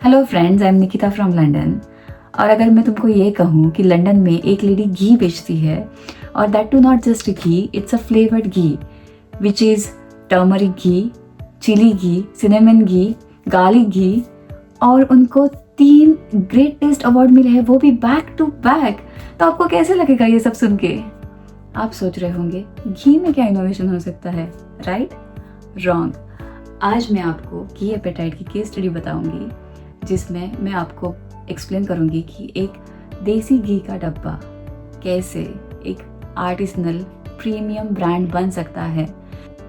Hello friends, I am Nikita from London. और अगर मैं तुमको ये कहूँ कि लंदन में एक लेडी घी बेचती है, और that too not just ghee, it's a flavoured ghee which is turmeric ghee, chilli ghee, cinnamon ghee, garlic ghee, और उनको 3 ग्रेट टेस्ट अवार्ड मिले हैं, वो भी बैक टू बैक। तो आपको कैसे लगेगा ये सब सुन के? आप सोच रहे होंगे घी में क्या इनोवेशन हो सकता है, राइट? रॉन्ग। आज मैं आपको घी एपेटाइट की केस स्टडी बताऊंगी, जिसमें मैं आपको एक्सप्लेन करूंगी कि एक देसी घी का डब्बा कैसे एक आर्टिसनल प्रीमियम ब्रांड बन सकता है।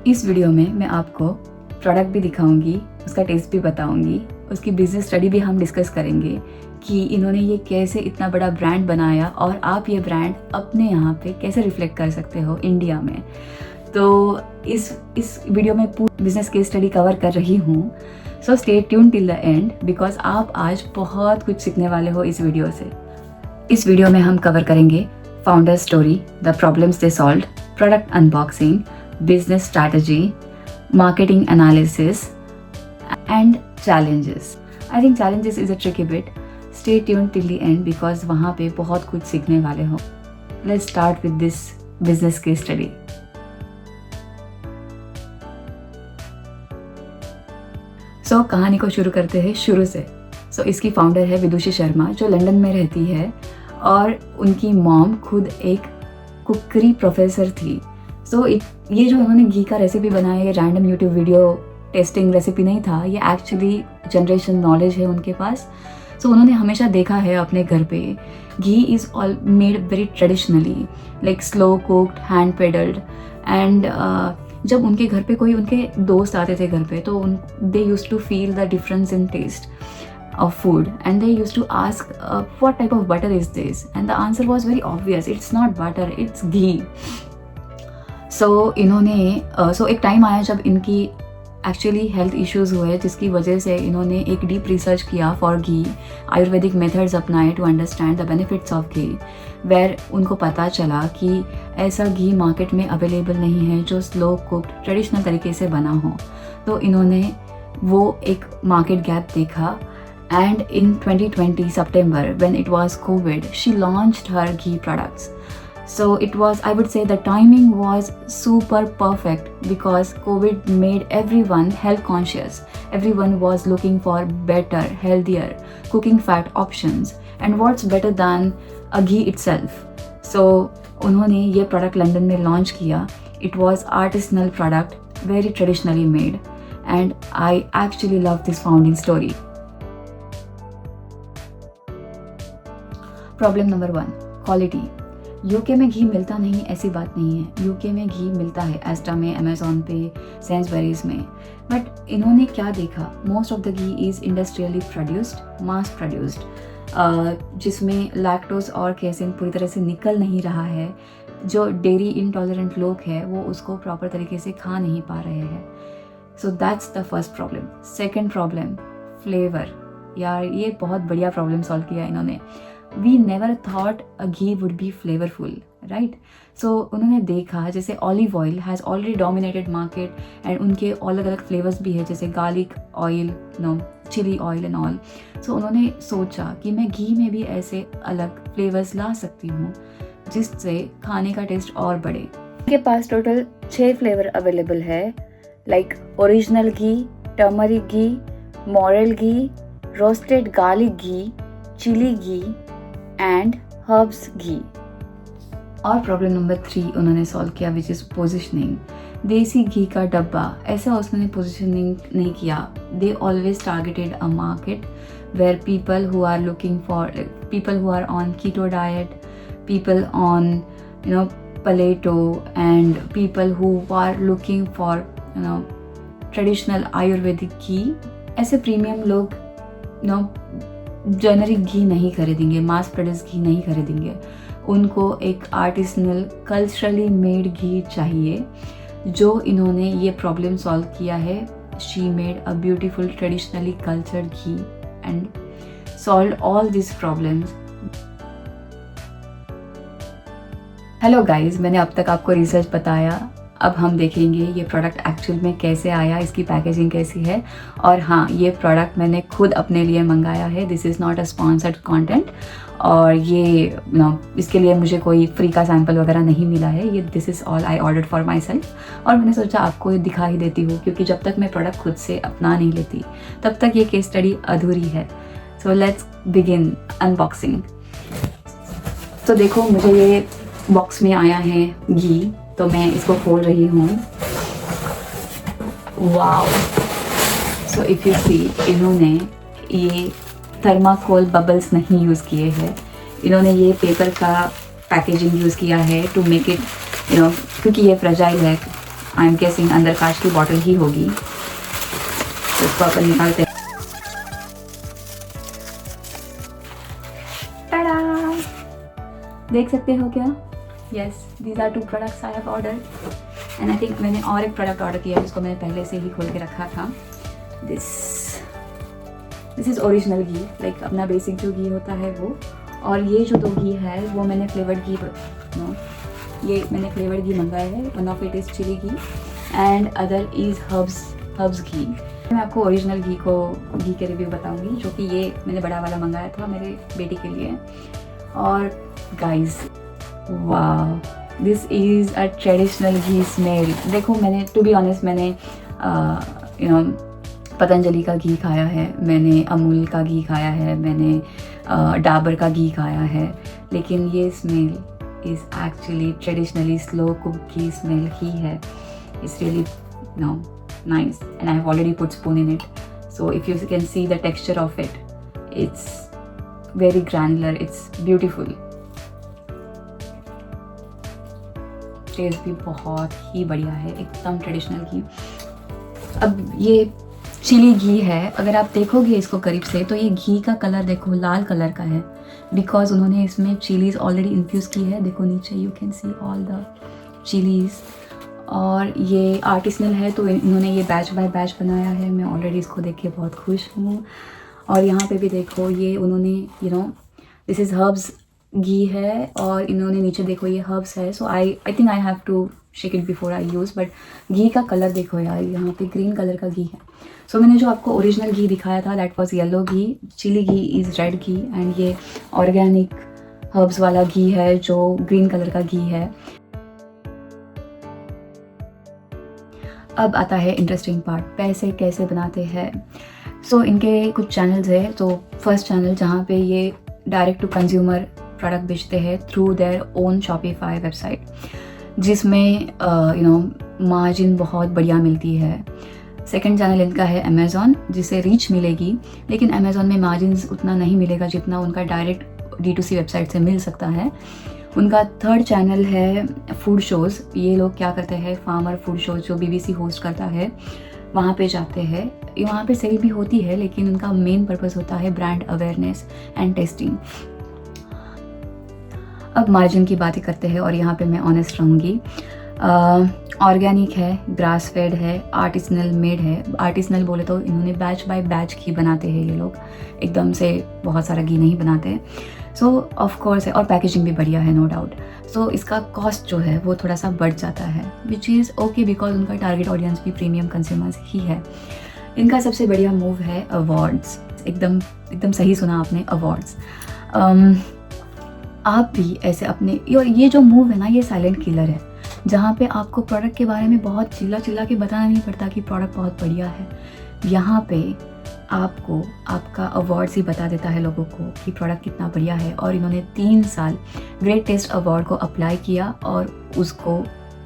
इस वीडियो में मैं आपको प्रोडक्ट भी दिखाऊंगी, उसका टेस्ट भी बताऊंगी, उसकी बिजनेस स्टडी भी हम डिस्कस करेंगे कि इन्होंने ये कैसे इतना बड़ा ब्रांड बनाया और आप ये ब्रांड अपने यहाँ पे कैसे रिफ्लेक्ट कर सकते हो इंडिया में। तो इस वीडियो में पूरी बिजनेस केस स्टडी कवर कर रही हूँ। So stay tune till the end, because आप आज बहुत कुछ सीखने वाले हो इस वीडियो से। इस वीडियो में हम कवर करेंगे founder story, the problems they solved, product unboxing, business strategy, marketing analysis and challenges. I think challenges is a tricky bit. Stay tune till the end because वहाँ पे बहुत कुछ सीखने वाले हो। Let's start with this business case study. So कहानी को शुरू करते हैं शुरू से। इसकी फाउंडर है विदुषी शर्मा, जो लंदन में रहती है, और उनकी मॉम खुद एक कुकरी प्रोफेसर थी। ये जो उन्होंने घी का रेसिपी बनाया, ये random YouTube video testing recipe नहीं था, ये एक्चुअली जनरेशन नॉलेज है उनके पास। उन्होंने हमेशा देखा है अपने घर पे ghee is all made very traditionally, like slow cooked, hand pedalled. And जब उनके घर पे कोई उनके दोस्त आते थे घर पे, तो they used to feel the difference in taste of food, and they used to ask what type of butter is this, and the answer was very obvious, it's not butter, it's ghee. इन्होंने एक time आया जब इनकी actually health issues हुए, जिसकी वजह से इन्होंने एक डीप रिसर्च किया फॉर घी, आयुर्वेदिक मेथड्स अपनाए to understand the benefits of ghee, where उनको पता चला कि ऐसा घी मार्केट में अवेलेबल नहीं है जो स्लो कुक्ड ट्रेडिशनल तरीके से बना हो। तो इन्होंने वो एक मार्केट गैप देखा, and in 2020 September, when it was COVID, she launched her ghee products. So it was, I would say, the timing was super perfect because COVID made everyone health conscious. Everyone was looking for better, healthier cooking fat options, and what's better than a ghee itself. So उन्होंने ये product London में launch किया. It was artisanal product, very traditionally made, and I actually love this founding story. Problem number 1, quality. UK में घी मिलता नहीं ऐसी बात नहीं है, यूके में घी मिलता है एस्टा में, अमेजोन पे, सेंसबरीज में। बट इन्होंने क्या देखा, most of the ghee is industrially produced, mass produced, जिसमें लैक्टोज और केसिन पूरी तरह से निकल नहीं रहा है। जो डेयरी इनटॉलरेंट लोग हैं वो उसको प्रॉपर तरीके से खा नहीं पा रहे हैं। So that's the first problem. Second problem, flavour. यार ये बहुत बढ़िया प्रॉब्लम सॉल्व किया इन्होंने। We never thought a ghee would be flavorful, right? उन्होंने देखा जैसे olive oil has already dominated market, and उनके अलग अलग फ्लेवर्स भी है, जैसे garlic oil, chilli oil and all. उन्होंने सोचा कि मैं घी में भी ऐसे अलग फ्लेवर्स ला सकती हूँ जिससे खाने का टेस्ट और बढ़े। उनके पास टोटल 6 फ्लेवर अवेलेबल है, like original ghee, turmeric ghee, moral ghee, roasted garlic ghee, chilli ghee and herbs ghee. और प्रॉब्लम नंबर 3 उन्होंने सॉल्व किया, विच इज़ पोजिशनिंग। देसी घी का डब्बा ऐसा उसने पोजिशनिंग नहीं किया। They always targeted a market where people who are looking for, people who are on keto diet, people on paleo, and people who are looking for traditional ayurvedic ghee. ऐसे premium लोग generic घी नहीं खरीदेंगे, मास produce घी नहीं खरीदेंगे। उनको एक artisanal culturally made घी चाहिए। जो इन्होंने ये प्रॉब्लम सॉल्व किया है, she made a beautiful traditionally cultured ghee and solve all this problems. Hello guys, मैंने अब तक आपको रिसर्च बताया, अब हम देखेंगे ये प्रोडक्ट एक्चुअल में कैसे आया, इसकी पैकेजिंग कैसी है। और हाँ, ये प्रोडक्ट मैंने खुद अपने लिए मंगाया है, this is not a sponsored content. और ये इसके लिए मुझे कोई फ्री का सैम्पल वगैरह नहीं मिला है, ये this is all I order for my self. और मैंने सोचा आपको ये दिखा ही देती हूँ, क्योंकि जब तक मैं प्रोडक्ट खुद से अपना नहीं लेती तब तक ये केस स्टडी अधूरी है। So let's begin unboxing. तो देखो, मुझे ये बॉक्स में आया है घी, तो मैं इसको खोल रही हूँ। Wow! So if you see, इन्होंने ये थर्माकोल बबल्स नहीं यूज़ किए हैं, इन्होंने ये पेपर का पैकेजिंग यूज़ किया है टू मेक इट क्योंकि ये फ्रेजाइल है, आई एम गेसिंग अंदर कांच की बॉटल ही होगी। तो इसको अपन निकालते हैं। टाडा! देख सकते हो क्या? Yes, these are 2 products I have order. And I think मैंने और एक प्रोडक्ट ऑर्डर किया जिसको मैंने पहले से ही खोल के रखा था। This is original ghee, like अपना बेसिक जो घी होता है वो। और ये जो 2 घी है वो मैंने फ्लेवर्ड घी ये मैंने फ्लेवर्ड घी मंगाया है। One of it is chilli ghee and other is herbs ghee. मैं आपको ओरिजिनल घी के रिव्यू बताऊंगी, जो कि ये मैंने बड़ा वाला मंगाया था मेरे बेटी के लिए। और गाइस, वाह, this is a traditional ghee smell. देखो, मैंने टू बी ऑनेस्ट मैंने पतंजलि का घी खाया है, मैंने अमूल का घी खाया है, मैंने डाबर का घी खाया है, लेकिन ये smell is actually traditionally slow cook ghee smell ही है। It's really nice, and I have already put spoon in it, so if you can see the texture of it, it's very granular, it's beautiful. Taste भी बहुत ही बढ़िया है, एकदम traditional घी। अब ये chilli घी है, अगर आप देखोगे इसको करीब से तो ये घी का कलर देखो लाल कलर का है, बिकॉज उन्होंने इसमें चिलीज ऑलरेडी इन्फ्यूज़ की है। देखो नीचे you can see all the chillies. और ये आर्टिसनल है, तो इन्होंने ये बैच बाय बैच बनाया है। मैं ऑलरेडी इसको देख के बहुत खुश हूँ। और यहाँ पे भी देखो, ये उन्होंने दिस इज़ हर्ब्स घी है, और इन्होंने नीचे देखो ये हर्ब्स है। So I think I have to shake it before I use. But घी का कलर देखो यार, यहाँ पे ग्रीन कलर का घी है। सो मैंने जो आपको ओरिजिनल घी दिखाया था that was yellow ghee, chilli ghee is red ghee, and ये ऑर्गेनिक हर्ब्स वाला घी है जो ग्रीन कलर का घी है। अब आता है इंटरेस्टिंग पार्ट, पैसे कैसे बनाते हैं। सो इनके कुछ चैनल्स है। तो फर्स्ट चैनल जहाँ पे ये डायरेक्ट टू कंज्यूमर प्रोडक्ट बेचते हैं through their own Shopify website, जिसमें मार्जिन बहुत बढ़िया मिलती है। सेकंड चैनल इनका है अमेज़ॉन, जिसे रीच मिलेगी, लेकिन अमेज़ॉन में मार्जिन उतना नहीं मिलेगा जितना उनका डायरेक्ट D2C वेबसाइट से मिल सकता है। उनका थर्ड चैनल है फूड शोज़। ये लोग क्या करते हैं, फार्मर फूड शोज़ जो BBC होस्ट करता है वहाँ पे जाते हैं। वहाँ पे सेल भी होती है, लेकिन उनका मेन पर्पस होता है ब्रांड अवेयरनेस एंड टेस्टिंग। अब मार्जिन की बातें करते हैं, और यहाँ पे मैं ऑनेस्ट रहूँगी। ऑर्गेनिक है, ग्रास फेड है, आर्टिसनल मेड है। आर्टिसनल बोले तो इन्होंने बैच बाय बैच घी बनाते हैं ये लोग, एकदम से बहुत सारा घी नहीं बनाते। सो ऑफ कोर्स है, और पैकेजिंग भी बढ़िया है, नो डाउट। सो इसका कॉस्ट जो है वो थोड़ा सा बढ़ जाता है, विच इज़ ओके, बिकॉज उनका टारगेट ऑडियंस भी प्रीमियम कंज्यूमर्स ही है। इनका सबसे बढ़िया मूव है अवार्ड्स। एकदम सही सुना आपने, अवार्ड्स। आप भी ऐसे अपने, ये जो मूव है ना, ये साइलेंट किलर है, जहाँ पे आपको प्रोडक्ट के बारे में बहुत चिल्ला के बताना नहीं पड़ता कि प्रोडक्ट बहुत बढ़िया है। यहाँ पे आपको आपका अवार्ड्स ही बता देता है लोगों को कि प्रोडक्ट कितना बढ़िया है। और इन्होंने 3 साल ग्रेट टेस्ट अवार्ड को अप्लाई किया और उसको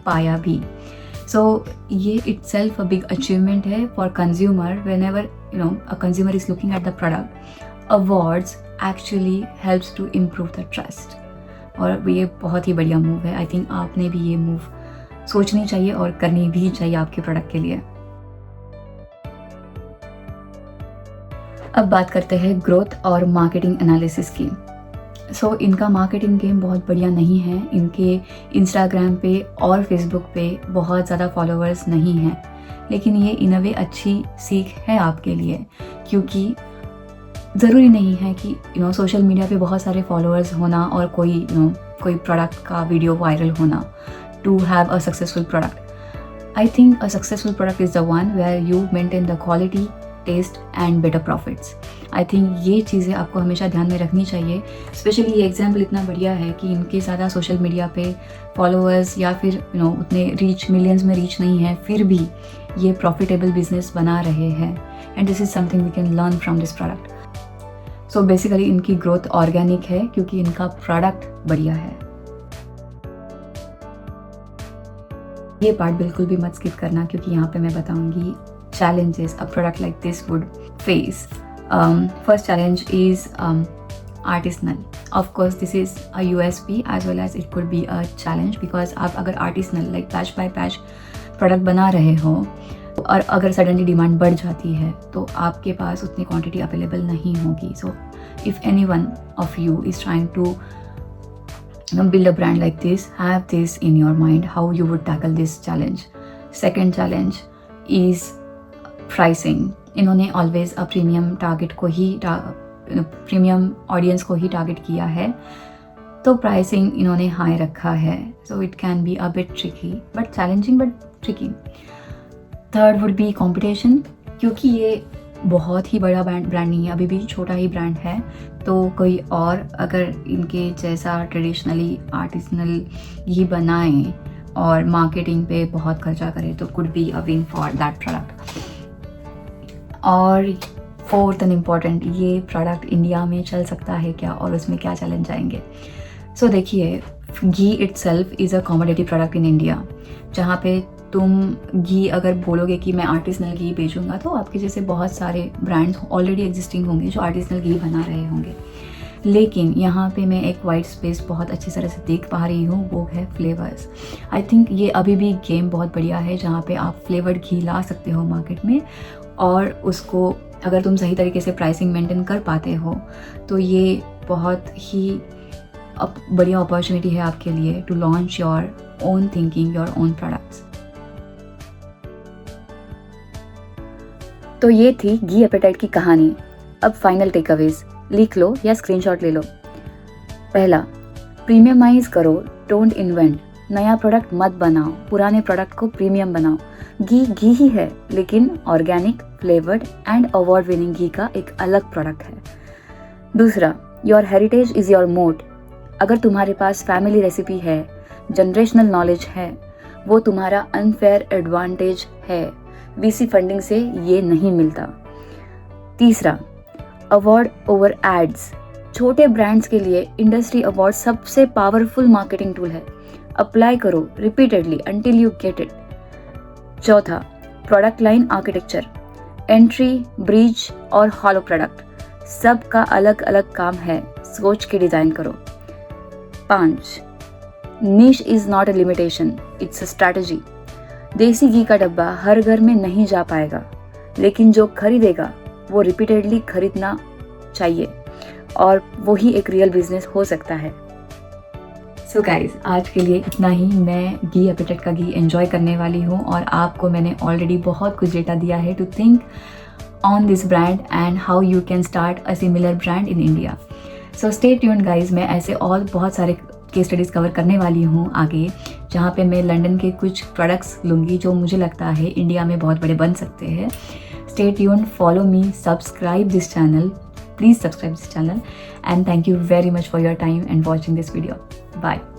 पाया भी। सो ये इटसेल्फ अ बिग अचीवमेंट है for consumer. Whenever a consumer is looking at the product, awards actually helps to improve the trust. और ये बहुत ही बढ़िया मूव है। आई थिंक आपने भी ये मूव सोचनी चाहिए और करनी भी चाहिए आपके प्रोडक्ट के लिए। अब बात करते हैं ग्रोथ और मार्केटिंग एनालिसिस की। सो इनका मार्केटिंग गेम बहुत बढ़िया नहीं है। इनके इंस्टाग्राम पे और फेसबुक पे बहुत ज़्यादा फॉलोअर्स नहीं हैं, लेकिन ये इन अ वे अच्छी सीख है आपके लिए, क्योंकि ज़रूरी नहीं है कि सोशल मीडिया पे बहुत सारे फॉलोअर्स होना और कोई प्रोडक्ट का वीडियो वायरल होना to have a successful product. I think a successful product is the one where you maintain the quality, taste and better profits. I think ये चीज़ें आपको हमेशा ध्यान में रखनी चाहिए. स्पेशली ये एग्जाम्पल इतना बढ़िया है कि इनके ज़्यादा सोशल मीडिया पे फॉलोअर्स या फिर उतने रीच, मिलियंस में रीच नहीं है, फिर भी ये प्रॉफिटेबल बिजनेस बना रहे हैं. And this is something we can learn from this product. So basically इनकी ग्रोथ ऑर्गेनिक है क्योंकि इनका प्रोडक्ट बढ़िया है. ये पार्ट बिल्कुल भी मत स्किप करना क्योंकि यहाँ पे मैं बताऊंगी challenges a product like this would face. First challenge is artisanal. Of course, this is a USP as well as it could be a challenge because आप अगर artisanal like patch by patch product बना रहे हो और अगर suddenly demand बढ़ जाती है तो आपके पास उतनी क्वांटिटी अवेलेबल नहीं होगी. So if any one of you is trying to build a brand like this, have this in your mind how you would tackle this challenge. Second challenge is pricing. इन्होंने always a premium target को ही premium audience को ही target किया है, तो pricing इन्होंने high रखा है. So it can be a bit tricky but challenging but tricky. Third would be competition, क्योंकि ये बहुत ही बड़ा ब्रांड नहीं है, अभी भी छोटा ही ब्रांड है. तो कोई और अगर इनके जैसा ट्रेडिशनली आर्टिसनल ही बनाए और मार्केटिंग पे बहुत खर्चा करे तो could be a win for that product. और फोर्थ एंड इम्पॉर्टेंट, ये प्रोडक्ट इंडिया में चल सकता है क्या और उसमें क्या चैलेंज आएंगे. सो देखिए, ghee itself is a commodity product in India. जहाँ पे तुम घी अगर बोलोगे कि मैं आर्टिसनल घी बेचूंगा तो आपके जैसे बहुत सारे ब्रांड्स ऑलरेडी एग्जिस्टिंग होंगे जो आर्टिसनल घी बना रहे होंगे. लेकिन यहाँ पे मैं एक वाइट स्पेस बहुत अच्छी तरह से देख पा रही हूँ, वो है फ्लेवर्स. आई थिंक ये अभी भी गेम बहुत बढ़िया है जहाँ पे आप फ्लेवर्ड घी ला सकते हो मार्केट में, और उसको अगर तुम सही तरीके से प्राइसिंग मेंटेन कर पाते हो तो ये बहुत ही बढ़िया अपॉर्चुनिटी है आपके लिए to launch your own thinking, your own products. तो ये थी घी एपेटाइट की कहानी. अब फाइनल टेकअवेज लिख लो या स्क्रीनशॉट ले लो. पहला, प्रीमियमाइज करो, डोंट इन्वेंट. नया प्रोडक्ट मत बनाओ, पुराने प्रोडक्ट को प्रीमियम बनाओ. घी ही है लेकिन organic, flavoured and award winning घी का एक अलग प्रोडक्ट है. दूसरा, your heritage is your moat. अगर तुम्हारे पास फैमिली रेसिपी है, जनरेशनल नॉलेज है, वो तुम्हारा अनफेयर एडवांटेज है. VC फंडिंग से ये नहीं मिलता. तीसरा, अवार्ड ओवर एड्स. छोटे ब्रांड्स के लिए इंडस्ट्री अवार्ड सबसे पावरफुल मार्केटिंग टूल है. अप्लाई करो repeatedly until you get it. चौथा, product line architecture. Entry, bridge और हॉलो प्रोडक्ट सबका अलग अलग काम है, सोच के डिजाइन करो. 5, निश is not a limitation, it's a strategy. देसी घी का डब्बा हर घर में नहीं जा पाएगा, लेकिन जो खरीदेगा वो रिपीटेडली खरीदना चाहिए और वो ही एक रियल बिजनेस हो सकता है. सो गाइज, आज के लिए इतना ही. मैं घी एपेटाइट का घी एंजॉय करने वाली हूँ और आपको मैंने ऑलरेडी बहुत कुछ डेटा दिया है to think on this brand and how you can start a similar brand in India. So stay tuned guys. मैं ऐसे और बहुत सारे केस स्टडीज़ कवर करने वाली हूँ आगे, जहाँ पे मैं लंदन के कुछ प्रोडक्ट्स लूँगी जो मुझे लगता है इंडिया में बहुत बड़े बन सकते हैं. Stay tuned, follow me, subscribe this channel, please subscribe this channel, and thank you very much for your time and watching this video. Bye.